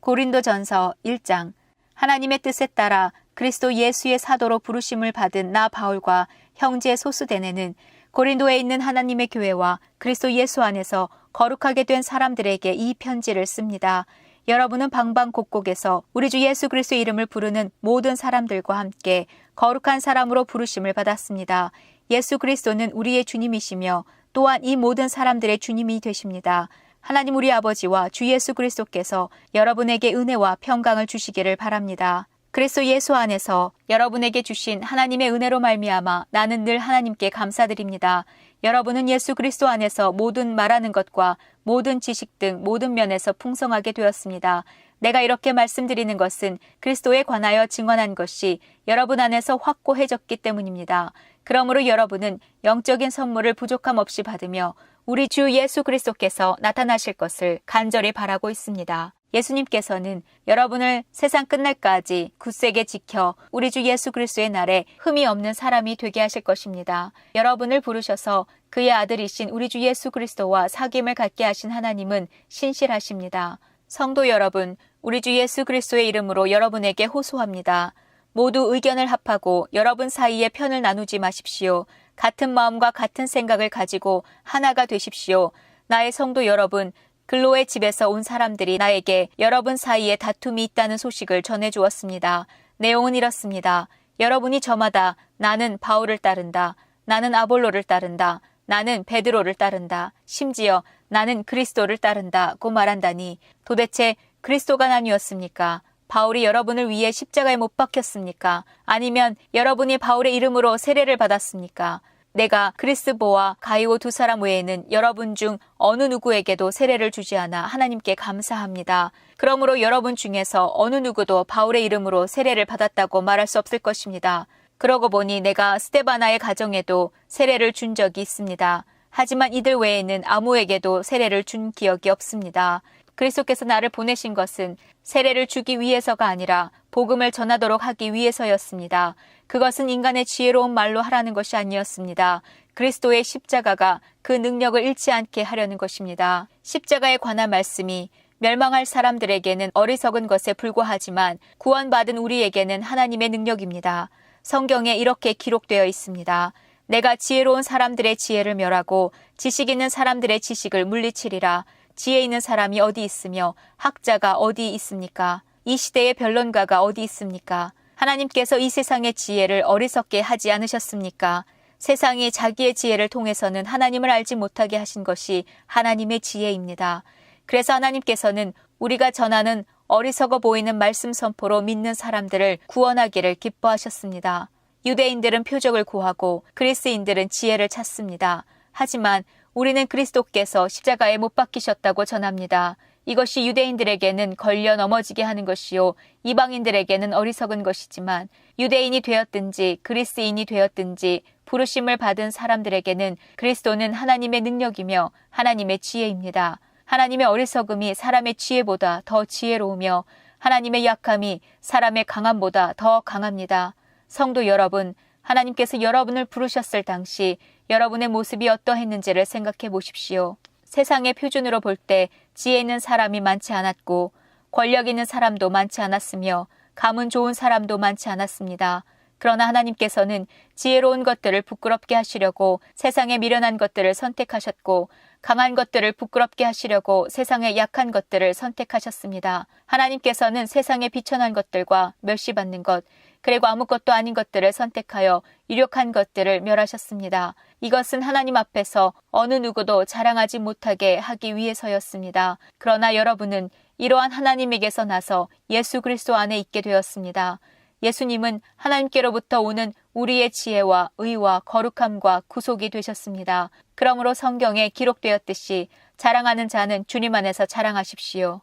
고린도전서 1장. 하나님의 뜻에 따라 그리스도 예수의 사도로 부르심을 받은 나 바울과 형제 소수대네는 고린도에 있는 하나님의 교회와 그리스도 예수 안에서 거룩하게 된 사람들에게 이 편지를 씁니다. 여러분은 방방곡곡에서 우리 주 예수 그리스도의 이름을 부르는 모든 사람들과 함께 거룩한 사람으로 부르심을 받았습니다. 예수 그리스도는 우리의 주님이시며 또한 이 모든 사람들의 주님이 되십니다. 하나님 우리 아버지와 주 예수 그리스도께서 여러분에게 은혜와 평강을 주시기를 바랍니다. 그리스도 예수 안에서 여러분에게 주신 하나님의 은혜로 말미암아 나는 늘 하나님께 감사드립니다. 여러분은 예수 그리스도 안에서 모든 말하는 것과 모든 지식 등 모든 면에서 풍성하게 되었습니다. 내가 이렇게 말씀드리는 것은 그리스도에 관하여 증언한 것이 여러분 안에서 확고해졌기 때문입니다. 그러므로 여러분은 영적인 선물을 부족함 없이 받으며 우리 주 예수 그리스도께서 나타나실 것을 간절히 바라고 있습니다. 예수님께서는 여러분을 세상 끝날까지 굳세게 지켜 우리 주 예수 그리스도의 날에 흠이 없는 사람이 되게 하실 것입니다. 여러분을 부르셔서 그의 아들이신 우리 주 예수 그리스도와 사귐을 갖게 하신 하나님은 신실하십니다. 성도 여러분, 우리 주 예수 그리스도의 이름으로 여러분에게 호소합니다. 모두 의견을 합하고 여러분 사이에 편을 나누지 마십시오. 같은 마음과 같은 생각을 가지고 하나가 되십시오. 나의 성도 여러분, 글로의 집에서 온 사람들이 나에게 여러분 사이에 다툼이 있다는 소식을 전해주었습니다. 내용은 이렇습니다. 여러분이 저마다 나는 바울을 따른다. 나는 아볼로를 따른다. 나는 베드로를 따른다. 심지어 나는 그리스도를 따른다고 말한다니 도대체 그리스도가 나뉘었습니까? 바울이 여러분을 위해 십자가에 못 박혔습니까? 아니면 여러분이 바울의 이름으로 세례를 받았습니까? 내가 크리스보와 가이오 두 사람 외에는 여러분 중 어느 누구에게도 세례를 주지 않아 하나님께 감사합니다. 그러므로 여러분 중에서 어느 누구도 바울의 이름으로 세례를 받았다고 말할 수 없을 것입니다. 그러고 보니 내가 스데바나의 가정에도 세례를 준 적이 있습니다. 하지만 이들 외에는 아무에게도 세례를 준 기억이 없습니다. 그리스도께서 나를 보내신 것은 세례를 주기 위해서가 아니라 복음을 전하도록 하기 위해서였습니다. 그것은 인간의 지혜로운 말로 하라는 것이 아니었습니다. 그리스도의 십자가가 그 능력을 잃지 않게 하려는 것입니다. 십자가에 관한 말씀이 멸망할 사람들에게는 어리석은 것에 불과하지만 구원받은 우리에게는 하나님의 능력입니다. 성경에 이렇게 기록되어 있습니다. 내가 지혜로운 사람들의 지혜를 멸하고 지식 있는 사람들의 지식을 물리치리라. 지혜 있는 사람이 어디 있으며 학자가 어디 있습니까? 이 시대의 변론가가 어디 있습니까? 하나님께서 이 세상의 지혜를 어리석게 하지 않으셨습니까? 세상이 자기의 지혜를 통해서는 하나님을 알지 못하게 하신 것이 하나님의 지혜입니다. 그래서 하나님께서는 우리가 전하는 어리석어 보이는 말씀 선포로 믿는 사람들을 구원하기를 기뻐하셨습니다. 유대인들은 표적을 구하고 그리스인들은 지혜를 찾습니다. 하지만 우리는 그리스도께서 십자가에 못 박히셨다고 전합니다. 이것이 유대인들에게는 걸려 넘어지게 하는 것이요 이방인들에게는 어리석은 것이지만 유대인이 되었든지 그리스인이 되었든지 부르심을 받은 사람들에게는 그리스도는 하나님의 능력이며 하나님의 지혜입니다. 하나님의 어리석음이 사람의 지혜보다 더 지혜로우며 하나님의 약함이 사람의 강함보다 더 강합니다. 성도 여러분, 하나님께서 여러분을 부르셨을 당시 여러분의 모습이 어떠했는지를 생각해 보십시오. 세상의 표준으로 볼 때 지혜 있는 사람이 많지 않았고 권력 있는 사람도 많지 않았으며 가문 좋은 사람도 많지 않았습니다. 그러나 하나님께서는 지혜로운 것들을 부끄럽게 하시려고 세상에 미련한 것들을 선택하셨고 강한 것들을 부끄럽게 하시려고 세상의 약한 것들을 선택하셨습니다. 하나님께서는 세상의 비천한 것들과 멸시받는 것 그리고 아무것도 아닌 것들을 선택하여 유력한 것들을 멸하셨습니다. 이것은 하나님 앞에서 어느 누구도 자랑하지 못하게 하기 위해서였습니다. 그러나 여러분은 이러한 하나님에게서 나서 예수 그리스도 안에 있게 되었습니다. 예수님은 하나님께로부터 오는 우리의 지혜와 의와 거룩함과 구속이 되셨습니다. 그러므로 성경에 기록되었듯이 자랑하는 자는 주님 안에서 자랑하십시오.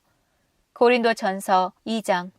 고린도전서 2장.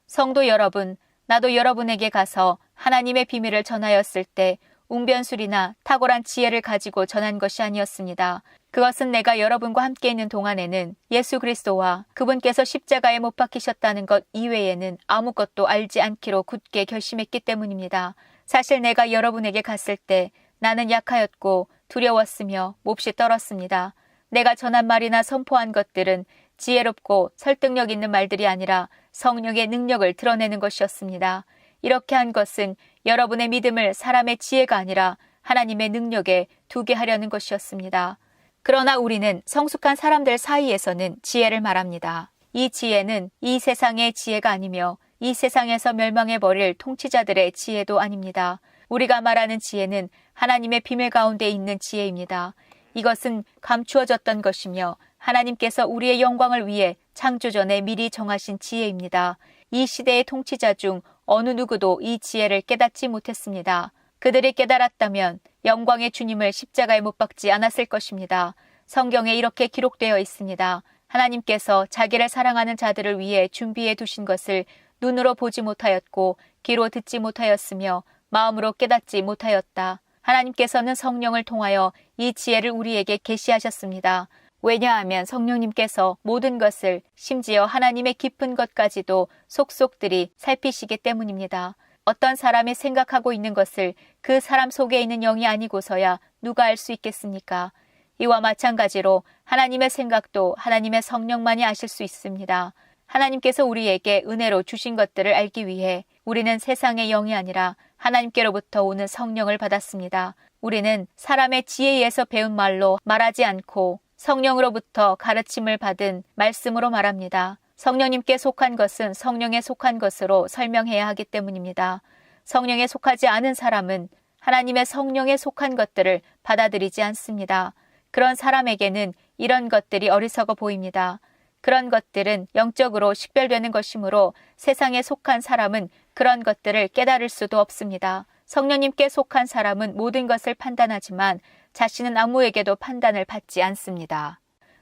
성도 여러분, 나도 여러분에게 가서 하나님의 비밀을 전하였을 때 웅변술이나 탁월한 지혜를 가지고 전한 것이 아니었습니다. 그것은 내가 여러분과 함께 있는 동안에는 예수 그리스도와 그분께서 십자가에 못 박히셨다는 것 이외에는 아무것도 알지 않기로 굳게 결심했기 때문입니다. 사실 내가 여러분에게 갔을 때 나는 약하였고 두려웠으며 몹시 떨었습니다. 내가 전한 말이나 선포한 것들은 지혜롭고 설득력 있는 말들이 아니라 성령의 능력을 드러내는 것이었습니다. 이렇게 한 것은 여러분의 믿음을 사람의 지혜가 아니라 하나님의 능력에 두게 하려는 것이었습니다. 그러나 우리는 성숙한 사람들 사이에서는 지혜를 말합니다. 이 지혜는 이 세상의 지혜가 아니며 이 세상에서 멸망해버릴 통치자들의 지혜도 아닙니다. 우리가 말하는 지혜는 하나님의 비밀 가운데 있는 지혜입니다. 이것은 감추어졌던 것이며 하나님께서 우리의 영광을 위해 창조전에 미리 정하신 지혜입니다. 이 시대의 통치자 중 어느 누구도 이 지혜를 깨닫지 못했습니다. 그들이 깨달았다면 영광의 주님을 십자가에 못 박지 않았을 것입니다. 성경에 이렇게 기록되어 있습니다. 하나님께서 자기를 사랑하는 자들을 위해 준비해 두신 것을 눈으로 보지 못하였고 귀로 듣지 못하였으며 마음으로 깨닫지 못하였다. 하나님께서는 성령을 통하여 이 지혜를 우리에게 계시하셨습니다. 왜냐하면 성령님께서 모든 것을 심지어 하나님의 깊은 것까지도 속속들이 살피시기 때문입니다. 어떤 사람이 생각하고 있는 것을 그 사람 속에 있는 영이 아니고서야 누가 알 수 있겠습니까? 이와 마찬가지로 하나님의 생각도 하나님의 성령만이 아실 수 있습니다. 하나님께서 우리에게 은혜로 주신 것들을 알기 위해 우리는 세상의 영이 아니라 하나님께로부터 오는 성령을 받았습니다. 우리는 사람의 지혜에서 배운 말로 말하지 않고 성령으로부터 가르침을 받은 말씀으로 말합니다. 성령님께 속한 것은 성령에 속한 것으로 설명해야 하기 때문입니다. 성령에 속하지 않은 사람은 하나님의 성령에 속한 것들을 받아들이지 않습니다. 그런 사람에게는 이런 것들이 어리석어 보입니다. 그런 것들은 영적으로 식별되는 것이므로 세상에 속한 사람은 그런 것들을 깨달을 수도 없습니다. 성령님께 속한 사람은 모든 것을 판단하지만 자신은 아무에게도 판단을 받지 않습니다.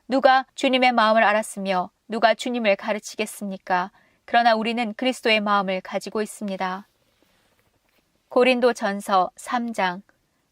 누가 주님의 마음을 알았으며 누가 주님을 가르치겠습니까? 그러나 우리는 그리스도의 마음을 가지고 있습니다. 고린도전서 3장.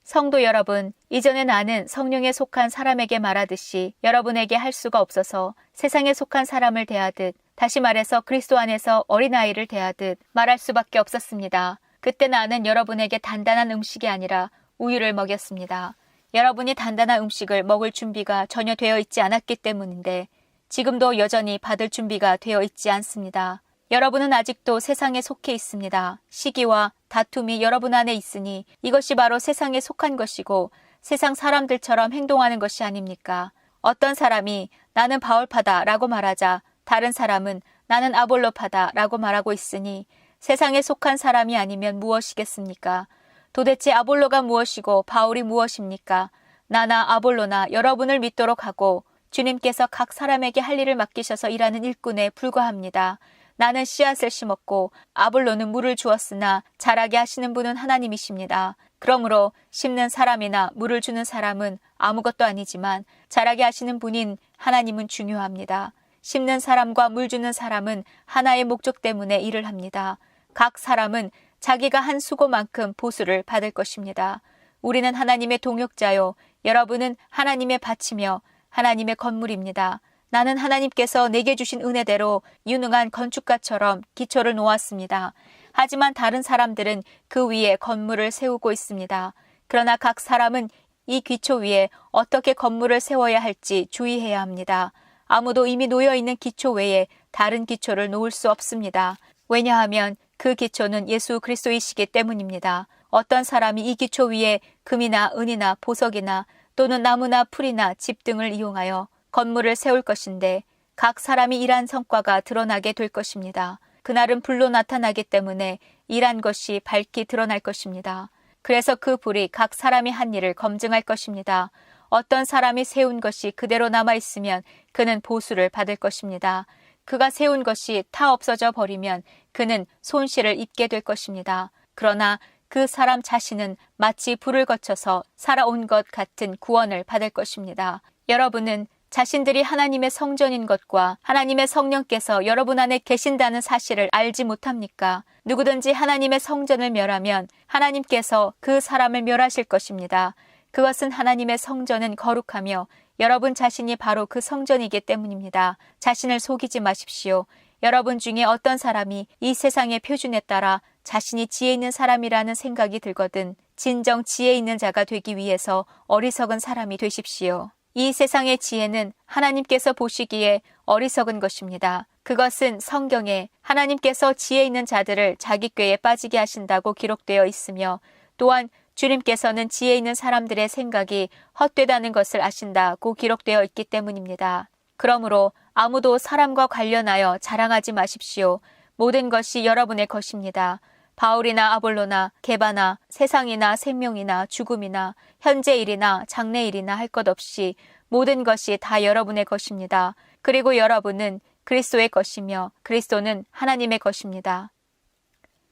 성도 여러분, 이전에 나는 성령에 속한 사람에게 말하듯이 여러분에게 할 수가 없어서 세상에 속한 사람을 대하듯, 다시 말해서 그리스도 안에서 어린아이를 대하듯 말할 수밖에 없었습니다. 그때 나는 여러분에게 단단한 음식이 아니라 우유를 먹였습니다. 여러분이 단단한 음식을 먹을 준비가 전혀 되어 있지 않았기 때문인데 지금도 여전히 받을 준비가 되어 있지 않습니다. 여러분은 아직도 세상에 속해 있습니다. 시기와 다툼이 여러분 안에 있으니 이것이 바로 세상에 속한 것이고 세상 사람들처럼 행동하는 것이 아닙니까? 어떤 사람이 나는 바울파다 라고 말하자 다른 사람은 나는 아볼로파다 라고 말하고 있으니 세상에 속한 사람이 아니면 무엇이겠습니까? 도대체 아볼로가 무엇이고 바울이 무엇입니까? 나나 아볼로나 여러분을 믿도록 하고 주님께서 각 사람에게 할 일을 맡기셔서 일하는 일꾼에 불과합니다. 나는 씨앗을 심었고 아볼로는 물을 주었으나 자라게 하시는 분은 하나님이십니다. 그러므로 심는 사람이나 물을 주는 사람은 아무것도 아니지만 자라게 하시는 분인 하나님은 중요합니다. 심는 사람과 물 주는 사람은 하나의 목적 때문에 일을 합니다. 각 사람은 자기가 한 수고만큼 보수를 받을 것입니다. 우리는 하나님의 동역자요. 여러분은 하나님의 밭이며 하나님의 건물입니다. 나는 하나님께서 내게 주신 은혜대로 유능한 건축가처럼 기초를 놓았습니다. 하지만 다른 사람들은 그 위에 건물을 세우고 있습니다. 그러나 각 사람은 이 기초 위에 어떻게 건물을 세워야 할지 주의해야 합니다. 아무도 이미 놓여있는 기초 외에 다른 기초를 놓을 수 없습니다. 왜냐하면 그 기초는 예수 그리스도이시기 때문입니다. 어떤 사람이 이 기초 위에 금이나 은이나 보석이나 또는 나무나 풀이나 집 등을 이용하여 건물을 세울 것인데 각 사람이 일한 성과가 드러나게 될 것입니다. 그날은 불로 나타나기 때문에 일한 것이 밝히 드러날 것입니다. 그래서 그 불이 각 사람이 한 일을 검증할 것입니다. 어떤 사람이 세운 것이 그대로 남아있으면 그는 보수를 받을 것입니다. 그가 세운 것이 타 없어져 버리면 그는 손실을 입게 될 것입니다. 그러나 그 사람 자신은 마치 불을 거쳐서 살아온 것 같은 구원을 받을 것입니다. 여러분은 자신들이 하나님의 성전인 것과 하나님의 성령께서 여러분 안에 계신다는 사실을 알지 못합니까? 누구든지 하나님의 성전을 멸하면 하나님께서 그 사람을 멸하실 것입니다. 그것은 하나님의 성전은 거룩하며 여러분 자신이 바로 그 성전이기 때문입니다. 자신을 속이지 마십시오. 여러분 중에 어떤 사람이 이 세상의 표준에 따라 자신이 지혜 있는 사람이라는 생각이 들거든 진정 지혜 있는 자가 되기 위해서 어리석은 사람이 되십시오. 이 세상의 지혜는 하나님께서 보시기에 어리석은 것입니다. 그것은 성경에 하나님께서 지혜 있는 자들을 자기 꾀에 빠지게 하신다고 기록되어 있으며 또한 주님께서는 지혜 있는 사람들의 생각이 헛되다는 것을 아신다고 기록되어 있기 때문입니다. 그러므로 아무도 사람과 관련하여 자랑하지 마십시오. 모든 것이 여러분의 것입니다. 바울이나 아볼로나 게바나 세상이나 생명이나 죽음이나 현재 일이나 장래 일이나 할 것 없이 모든 것이 다 여러분의 것입니다. 그리고 여러분은 그리스도의 것이며 그리스도는 하나님의 것입니다.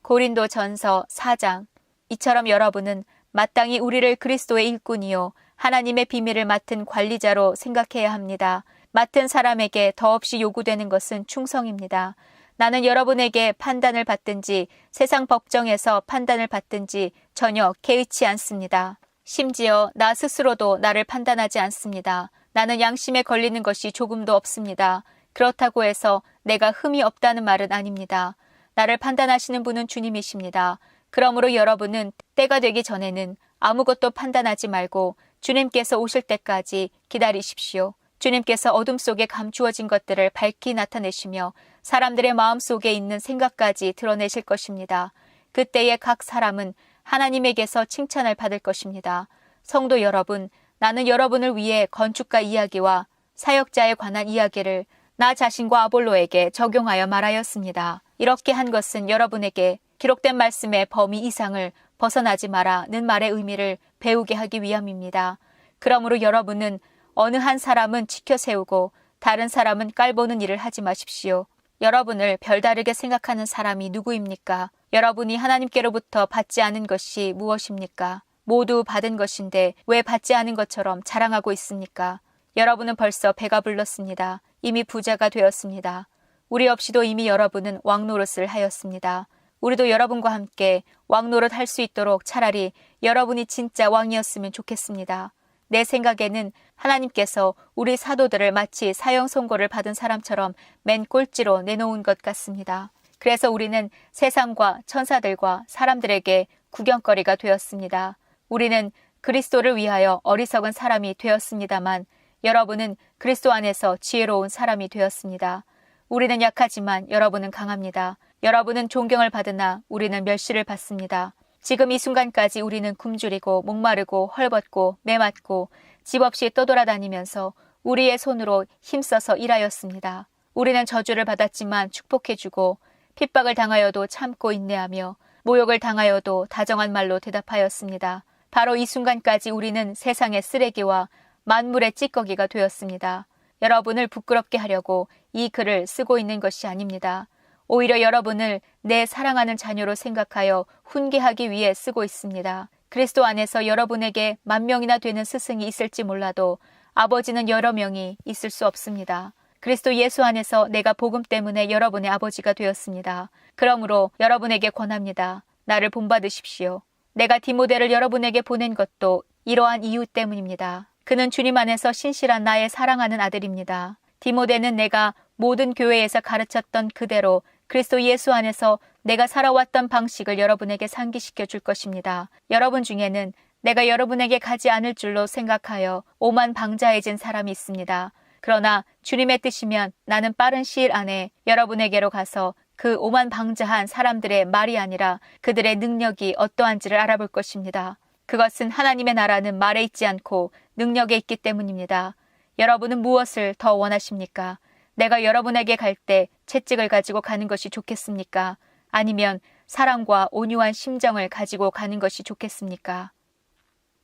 고린도전서 4장. 이처럼 여러분은 마땅히 우리를 그리스도의 일꾼이요 하나님의 비밀을 맡은 관리자로 생각해야 합니다. 맡은 사람에게 더없이 요구되는 것은 충성입니다. 나는 여러분에게 판단을 받든지 세상 법정에서 판단을 받든지 전혀 개의치 않습니다. 심지어 나 스스로도 나를 판단하지 않습니다. 나는 양심에 걸리는 것이 조금도 없습니다. 그렇다고 해서 내가 흠이 없다는 말은 아닙니다. 나를 판단하시는 분은 주님이십니다. 그러므로 여러분은 때가 되기 전에는 아무것도 판단하지 말고 주님께서 오실 때까지 기다리십시오. 주님께서 어둠 속에 감추어진 것들을 밝히 나타내시며 사람들의 마음 속에 있는 생각까지 드러내실 것입니다. 그때에 각 사람은 하나님에게서 칭찬을 받을 것입니다. 성도 여러분, 나는 여러분을 위해 건축가 이야기와 사역자에 관한 이야기를 나 자신과 아볼로에게 적용하여 말하였습니다. 이렇게 한 것은 여러분에게 기록된 말씀의 범위 이상을 벗어나지 마라는 말의 의미를 배우게 하기 위함입니다. 그러므로 여러분은 어느 한 사람은 지켜 세우고 다른 사람은 깔보는 일을 하지 마십시오. 여러분을 별다르게 생각하는 사람이 누구입니까? 여러분이 하나님께로부터 받지 않은 것이 무엇입니까? 모두 받은 것인데 왜 받지 않은 것처럼 자랑하고 있습니까? 여러분은 벌써 배가 불렀습니다. 이미 부자가 되었습니다. 우리 없이도 이미 여러분은 왕노릇을 하였습니다. 우리도 여러분과 함께 왕노릇 할 수 있도록 차라리 여러분이 진짜 왕이었으면 좋겠습니다. 내 생각에는 하나님께서 우리 사도들을 마치 사형 선고를 받은 사람처럼 맨 꼴찌로 내놓은 것 같습니다. 그래서 우리는 세상과 천사들과 사람들에게 구경거리가 되었습니다. 우리는 그리스도를 위하여 어리석은 사람이 되었습니다만 여러분은 그리스도 안에서 지혜로운 사람이 되었습니다. 우리는 약하지만 여러분은 강합니다. 여러분은 존경을 받으나 우리는 멸시를 받습니다. 지금 이 순간까지 우리는 굶주리고 목마르고 헐벗고 매맞고 집 없이 떠돌아다니면서 우리의 손으로 힘써서 일하였습니다. 우리는 저주를 받았지만 축복해주고 핍박을 당하여도 참고 인내하며 모욕을 당하여도 다정한 말로 대답하였습니다. 바로 이 순간까지 우리는 세상의 쓰레기와 만물의 찌꺼기가 되었습니다. 여러분을 부끄럽게 하려고 이 글을 쓰고 있는 것이 아닙니다. 오히려 여러분을 내 사랑하는 자녀로 생각하여 훈계하기 위해 쓰고 있습니다. 그리스도 안에서 여러분에게 10,000명이나 되는 스승이 있을지 몰라도 아버지는 여러 명이 있을 수 없습니다. 그리스도 예수 안에서 내가 복음 때문에 여러분의 아버지가 되었습니다. 그러므로 여러분에게 권합니다. 나를 본받으십시오. 내가 디모데를 여러분에게 보낸 것도 이러한 이유 때문입니다. 그는 주님 안에서 신실한 나의 사랑하는 아들입니다. 디모데는 내가 모든 교회에서 가르쳤던 그대로 그리스도 예수 안에서 내가 살아왔던 방식을 여러분에게 상기시켜 줄 것입니다. 여러분 중에는 내가 여러분에게 가지 않을 줄로 생각하여 오만방자해진 사람이 있습니다. 그러나 주님의 뜻이면 나는 빠른 시일 안에 여러분에게로 가서 그 오만방자한 사람들의 말이 아니라 그들의 능력이 어떠한지를 알아볼 것입니다. 그것은 하나님의 나라는 말에 있지 않고 능력에 있기 때문입니다. 여러분은 무엇을 더 원하십니까? 내가 여러분에게 갈 때 채찍을 가지고 가는 것이 좋겠습니까? 아니면 사랑과 온유한 심정을 가지고 가는 것이 좋겠습니까?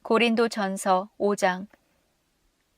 고린도전서 5장.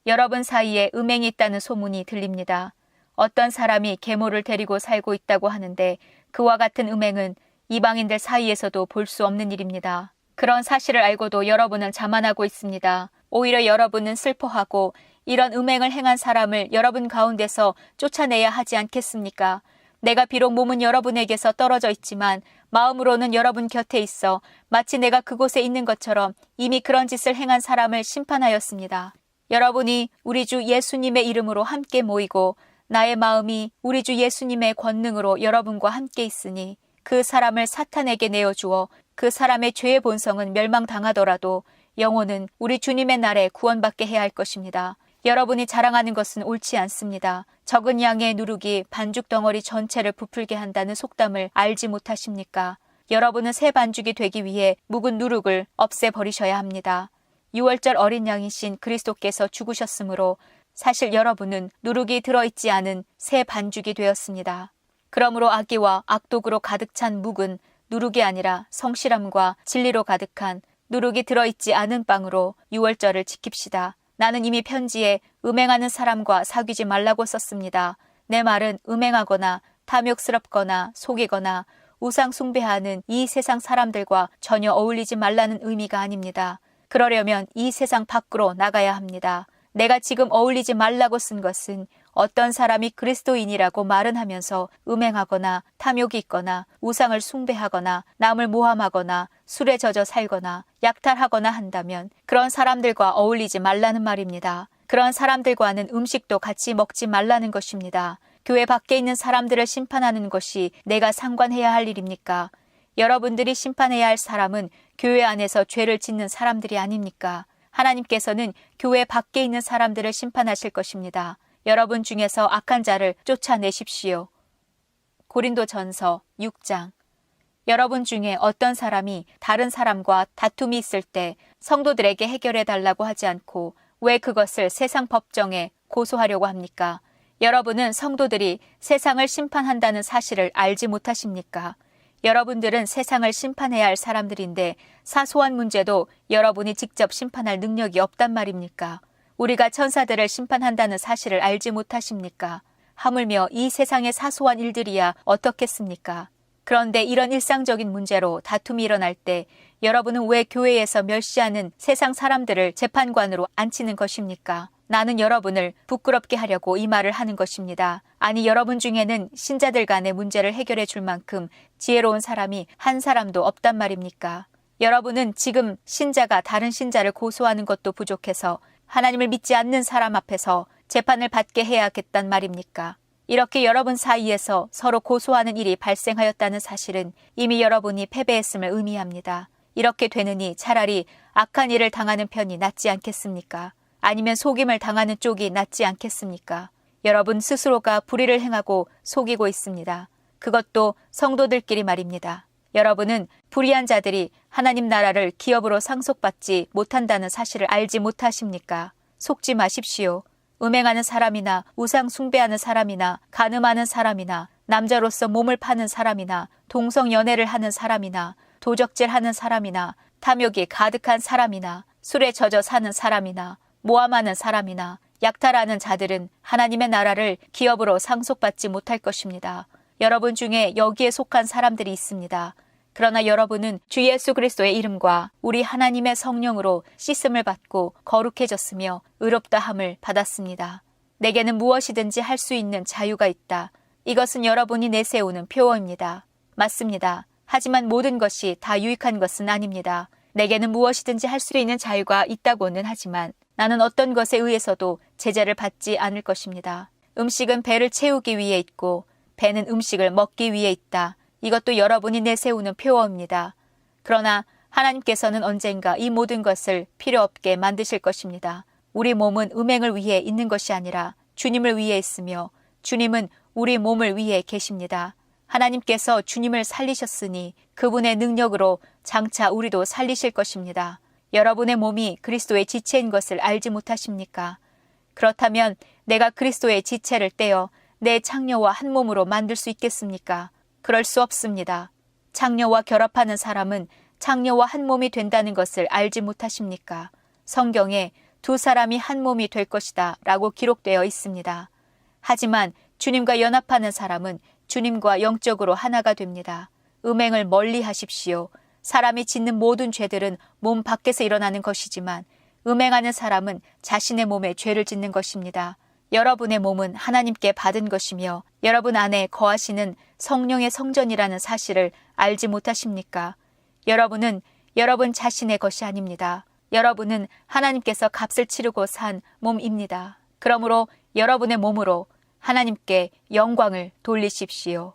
여러분 사이에 음행이 있다는 소문이 들립니다. 어떤 사람이 계모를 데리고 살고 있다고 하는데 그와 같은 음행은 이방인들 사이에서도 볼 수 없는 일입니다. 그런 사실을 알고도 여러분은 자만하고 있습니다. 오히려 여러분은 슬퍼하고 이런 음행을 행한 사람을 여러분 가운데서 쫓아내야 하지 않겠습니까? 내가 비록 몸은 여러분에게서 떨어져 있지만 마음으로는 여러분 곁에 있어 마치 내가 그곳에 있는 것처럼 이미 그런 짓을 행한 사람을 심판하였습니다. 여러분이 우리 주 예수님의 이름으로 함께 모이고 나의 마음이 우리 주 예수님의 권능으로 여러분과 함께 있으니 그 사람을 사탄에게 내어주어 그 사람의 죄의 본성은 멸망당하더라도 영혼은 우리 주님의 날에 구원받게 해야 할 것입니다. 여러분이 자랑하는 것은 옳지 않습니다. 적은 양의 누룩이 반죽 덩어리 전체를 부풀게 한다는 속담을 알지 못하십니까? 여러분은 새 반죽이 되기 위해 묵은 누룩을 없애버리셔야 합니다. 유월절 어린 양이신 그리스도께서 죽으셨으므로 사실 여러분은 누룩이 들어있지 않은 새 반죽이 되었습니다. 그러므로 악의와 악독으로 가득 찬 묵은 누룩이 아니라 성실함과 진리로 가득한 누룩이 들어있지 않은 빵으로 유월절을 지킵시다. 나는 이미 편지에 음행하는 사람과 사귀지 말라고 썼습니다. 내 말은 음행하거나 탐욕스럽거나 속이거나 우상 숭배하는 이 세상 사람들과 전혀 어울리지 말라는 의미가 아닙니다. 그러려면 이 세상 밖으로 나가야 합니다. 내가 지금 어울리지 말라고 쓴 것은 어떤 사람이 그리스도인이라고 말은 하면서 음행하거나 탐욕이 있거나 우상을 숭배하거나 남을 모함하거나 술에 젖어 살거나 약탈하거나 한다면 그런 사람들과 어울리지 말라는 말입니다. 그런 사람들과는 음식도 같이 먹지 말라는 것입니다. 교회 밖에 있는 사람들을 심판하는 것이 내가 상관해야 할 일입니까? 여러분들이 심판해야 할 사람은 교회 안에서 죄를 짓는 사람들이 아닙니까? 하나님께서는 교회 밖에 있는 사람들을 심판하실 것입니다. 여러분 중에서 악한 자를 쫓아내십시오. 고린도전서 6장. 여러분 중에 어떤 사람이 다른 사람과 다툼이 있을 때 성도들에게 해결해 달라고 하지 않고 왜 그것을 세상 법정에 고소하려고 합니까? 여러분은 성도들이 세상을 심판한다는 사실을 알지 못하십니까? 여러분들은 세상을 심판해야 할 사람들인데 사소한 문제도 여러분이 직접 심판할 능력이 없단 말입니까? 우리가 천사들을 심판한다는 사실을 알지 못하십니까? 하물며 이 세상의 사소한 일들이야 어떻겠습니까? 그런데 이런 일상적인 문제로 다툼이 일어날 때 여러분은 왜 교회에서 멸시하는 세상 사람들을 재판관으로 앉히는 것입니까? 나는 여러분을 부끄럽게 하려고 이 말을 하는 것입니다. 아니, 여러분 중에는 신자들 간의 문제를 해결해 줄 만큼 지혜로운 사람이 한 사람도 없단 말입니까? 여러분은 지금 신자가 다른 신자를 고소하는 것도 부족해서 하나님을 믿지 않는 사람 앞에서 재판을 받게 해야겠단 말입니까? 이렇게 여러분 사이에서 서로 고소하는 일이 발생하였다는 사실은 이미 여러분이 패배했음을 의미합니다. 이렇게 되느니 차라리 악한 일을 당하는 편이 낫지 않겠습니까? 아니면 속임을 당하는 쪽이 낫지 않겠습니까? 여러분 스스로가 불의를 행하고 속이고 있습니다. 그것도 성도들끼리 말입니다. 여러분은 불의한 자들이 하나님 나라를 기업으로 상속받지 못한다는 사실을 알지 못하십니까? 속지 마십시오. 음행하는 사람이나 우상 숭배하는 사람이나 간음하는 사람이나 남자로서 몸을 파는 사람이나 동성연애를 하는 사람이나 도적질하는 사람이나 탐욕이 가득한 사람이나 술에 젖어 사는 사람이나 모함하는 사람이나 약탈하는 자들은 하나님의 나라를 기업으로 상속받지 못할 것입니다. 여러분 중에 여기에 속한 사람들이 있습니다. 그러나 여러분은 주 예수 그리스도의 이름과 우리 하나님의 성령으로 씻음을 받고 거룩해졌으며 의롭다함을 받았습니다. 내게는 무엇이든지 할 수 있는 자유가 있다. 이것은 여러분이 내세우는 표어입니다. 맞습니다. 하지만 모든 것이 다 유익한 것은 아닙니다. 내게는 무엇이든지 할 수 있는 자유가 있다고는 하지만 나는 어떤 것에 의해서도 제재를 받지 않을 것입니다. 음식은 배를 채우기 위해 있고 배는 음식을 먹기 위해 있다. 이것도 여러분이 내세우는 표어입니다. 그러나 하나님께서는 언젠가 이 모든 것을 필요 없게 만드실 것입니다. 우리 몸은 음행을 위해 있는 것이 아니라 주님을 위해 있으며 주님은 우리 몸을 위해 계십니다. 하나님께서 주님을 살리셨으니 그분의 능력으로 장차 우리도 살리실 것입니다. 여러분의 몸이 그리스도의 지체인 것을 알지 못하십니까? 그렇다면 내가 그리스도의 지체를 떼어 내 창녀와 한 몸으로 만들 수 있겠습니까? 그럴 수 없습니다. 창녀와 결합하는 사람은 창녀와 한 몸이 된다는 것을 알지 못하십니까? 성경에 두 사람이 한 몸이 될 것이다 라고 기록되어 있습니다. 하지만 주님과 연합하는 사람은 주님과 영적으로 하나가 됩니다. 음행을 멀리 하십시오. 사람이 짓는 모든 죄들은 몸 밖에서 일어나는 것이지만 음행하는 사람은 자신의 몸에 죄를 짓는 것입니다. 여러분의 몸은 하나님께 받은 것이며 여러분 안에 거하시는 성령의 성전이라는 사실을 알지 못하십니까? 여러분은 여러분 자신의 것이 아닙니다. 여러분은 하나님께서 값을 치르고 산 몸입니다. 그러므로 여러분의 몸으로 하나님께 영광을 돌리십시오.